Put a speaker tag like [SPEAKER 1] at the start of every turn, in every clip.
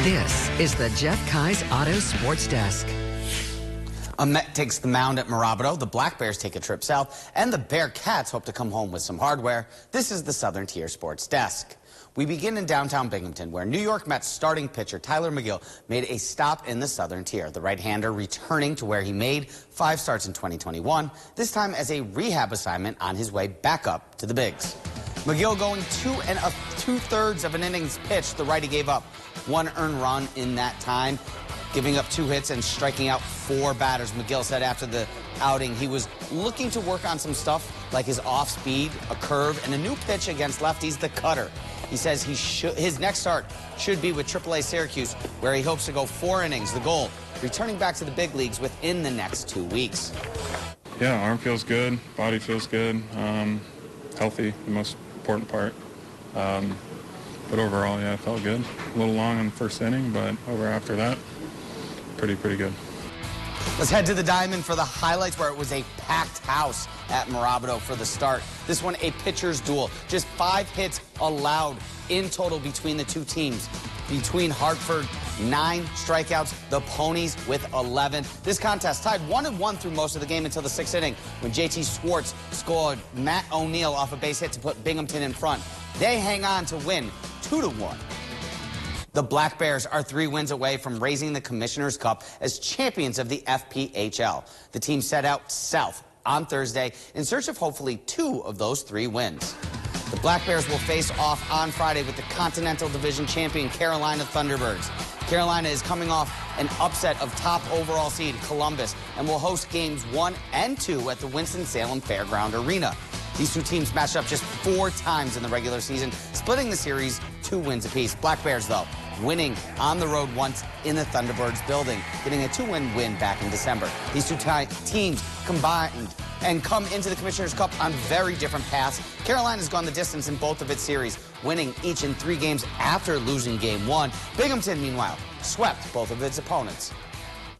[SPEAKER 1] This is the Jeff Kai's Auto Sports Desk.
[SPEAKER 2] A Met takes the mound at Mirabito, the Black Bears take a trip south, and the Bearcats hope to come home with some hardware. This is the Southern Tier Sports Desk. We begin in downtown Binghamton, where New York Mets starting pitcher Tylor Megill made a stop in the Southern Tier. The right-hander returning to where he made 5 starts in 2021, this time as a rehab assignment on his way back up to the bigs. Megill going 2 2/3 of an innings pitched. The righty gave up 1 earned run in that time, giving up 2 hits and striking out 4 batters. Megill said after the outing he was looking to work on some stuff like his off speed, a curve, and a new pitch against lefties, the cutter. He says his next start should be with AAA Syracuse, where he hopes to go 4 innings. The goal, returning back to the big leagues within the next 2 weeks.
[SPEAKER 3] Yeah, arm feels good, body feels good, healthy, the most important part. But overall, yeah, it felt good. A little long in the first inning, but over after that, pretty good.
[SPEAKER 2] Let's head to the Diamond for the highlights, where it was a packed house at Mirabito for the start. This one a pitcher's duel. Just 5 hits allowed in total between the two teams. Between Hartford, 9 strikeouts, the Ponies with 11. This contest tied 1-1 through most of the game until the 6th inning, when JT Schwartz scored Matt O'Neill off a base hit to put Binghamton in front. They hang on to win 2-1. The Black Bears are 3 wins away from raising the Commissioner's Cup as champions of the FPHL. The team set out south on Thursday in search of hopefully 2 of those 3 wins. The Black Bears will face off on Friday with the Continental Division champion Carolina Thunderbirds. Carolina is coming off an upset of top overall seed Columbus and will host games 1 and 2 at the Winston-Salem Fairground Arena. These 2 teams matched up just 4 times in the regular season, splitting the series 2 wins apiece. Black Bears, though, winning on the road once in the Thunderbirds building, getting a 2-win win back in December. These 2 teams combined and come into the Commissioner's Cup on very different paths. Carolina's gone the distance in both of its series, winning each in 3 games after losing game 1. Binghamton, meanwhile, swept both of its opponents.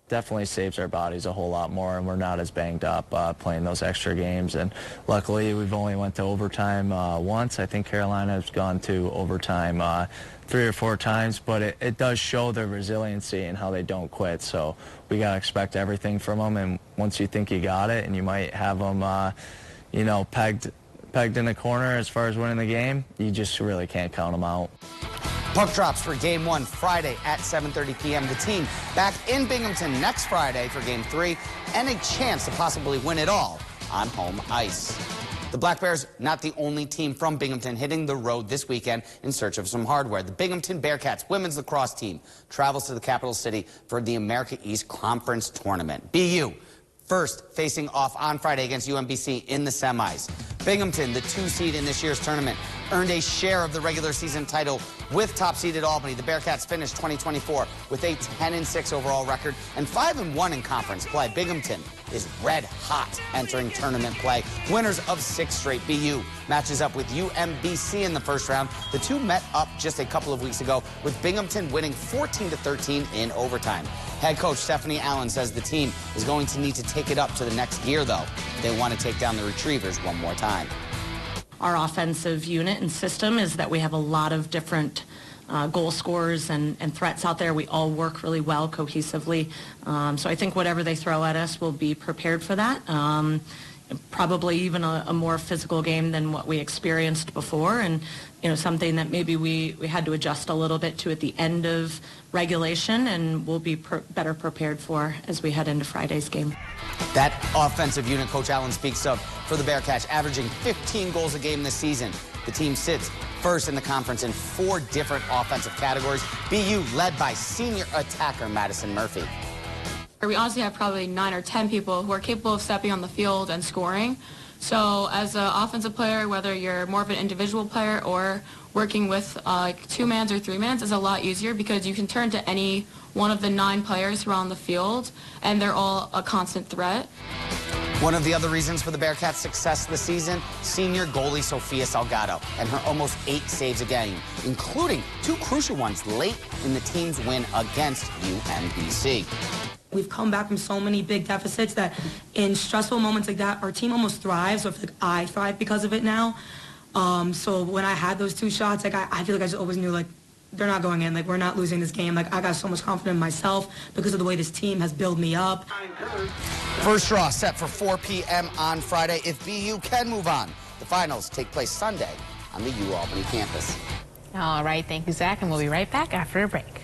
[SPEAKER 4] Definitely saves our bodies a whole lot more, and we're not as banged up playing those extra games. And luckily, we've only went to overtime once. I think Carolina has gone to overtime 3 or 4 times, but it does show their resiliency and how they don't quit. So we got to expect everything from them, and once you think you got it and you might have them, you know, pegged in the corner as far as winning the game, you just really can't count them out.
[SPEAKER 2] Puck drops for Game 1 Friday at 7:30 p.m. The team back in Binghamton next Friday for Game 3 and a chance to possibly win it all on home ice. The Black Bears, not the only team from Binghamton hitting the road this weekend in search of some hardware. The Binghamton Bearcats women's lacrosse team travels to the capital city for the America East Conference Tournament. BU first facing off on Friday against UMBC in the semis. Binghamton, the 2 seed in this year's tournament, earned a share of the regular season title with top-seeded Albany. The Bearcats finished 2024 with a 10-6 overall record and 5-1 in conference play. Binghamton is red hot entering tournament play. Winners of 6 straight. BU matches up with UMBC in the first round. The 2 met up just a couple of weeks ago, with Binghamton winning 14-13 in overtime. Head coach Stephanie Allen says the team is going to need to take it up to the next gear, though, if they want to take down the Retrievers one more time.
[SPEAKER 5] Our offensive unit and system is that we have a lot of different goal scorers and threats out there. We all work really well cohesively. So I think whatever they throw at us, we'll be prepared for that. Probably even a more physical game than what we experienced before, and you know, something that maybe we had to adjust a little bit to at the end of regulation, and we'll be better prepared for as we head into Friday's game.
[SPEAKER 2] That offensive unit Coach Allen speaks of for the Bearcats, averaging 15 goals a game this season. The team sits first in the conference in 4 different offensive categories. BU led by senior attacker Madison Murphy.
[SPEAKER 6] We honestly have probably 9 or 10 people who are capable of stepping on the field and scoring. So as an offensive player, whether you're more of an individual player or working with like 2-mans or 3-mans, is a lot easier because you can turn to any one of the 9 players who are on the field, and they're all a constant threat.
[SPEAKER 2] One of the other reasons for the Bearcats' success this season, senior goalie Sofia Salgado and her almost 8 saves a game, including 2 crucial ones late in the team's win against UMBC.
[SPEAKER 7] We've come back from so many big deficits that in stressful moments like that, our team almost thrives. So I feel like I thrive because of it now. So when I had those 2 shots, like I feel like I just always knew, like, they're not going in. Like, we're not losing this game. Like, I got so much confidence in myself because of the way this team has built me up.
[SPEAKER 2] First draw set for 4 p.m. on Friday. If BU can move on, the finals take place Sunday on the U Albany campus.
[SPEAKER 8] All right, thank you, Zach, and we'll be right back after a break.